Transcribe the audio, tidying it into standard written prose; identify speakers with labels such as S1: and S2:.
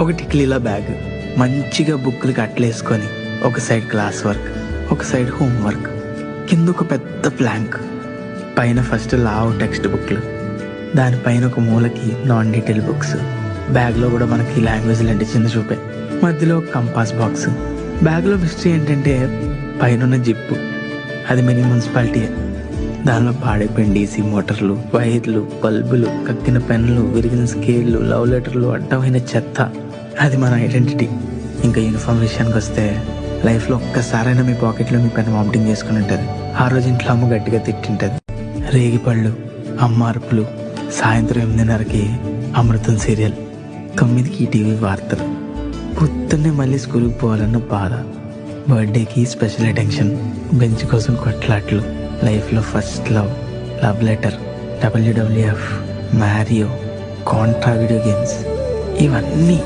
S1: ఒక టిక్లీలో బ్యాగ్, మంచిగా బుక్కులకి అట్లేసుకొని ఒక సైడ్ క్లాస్ వర్క్, ఒక సైడ్ హోంవర్క్, కింద ఒక పెద్ద ప్లాంక్, పైన ఫస్ట్ లావ్ టెక్స్ట్ బుక్లు, దానిపైన ఒక మూలకి నాన్ డీటెయిల్ బుక్స్. బ్యాగ్లో కూడా మనకి లాంగ్వేజ్లు అంటే చిన్న చూపే. మధ్యలో ఒక కంపాస్ బాక్స్. బ్యాగ్లో హిస్టరీ ఏంటంటే పైన జిప్పు, అది మినీ మున్సిపాలిటీయే. దానిలో పాడైపోయిన డీసీ మోటార్లు, వైర్లు, బల్బులు, కక్కిన పెన్నులు, విరిగిన స్కేళ్ళు, లవ్ లెటర్లు, అడ్డమైన చెత్త. అది మన ఐడెంటిటీ. ఇంకా యూనిఫామ్ విషయానికి వస్తే లైఫ్లో ఒక్కసారైనా మీ పాకెట్లో మీ పెన్ వామిటింగ్ చేసుకుని ఉంటుంది. ఆ రోజు ఇంట్లో అమ్మ గట్టిగా తిట్టింటుంది. రేగిపళ్ళు, అమ్మ అరుపులు, సాయంత్రం 8:30కి అమృతం సీరియల్, 9కి టీవీ వార్తలు, పొద్దున్నే మళ్ళీ స్కూల్కి పోవాలన్న బాధ, బర్త్డేకి స్పెషల్ అటెన్షన్, బెంచ్ కోసం కొట్లాట్లు, లైఫ్లో first love letter, WWF, Mario, Contra video games, ఇవన్నీ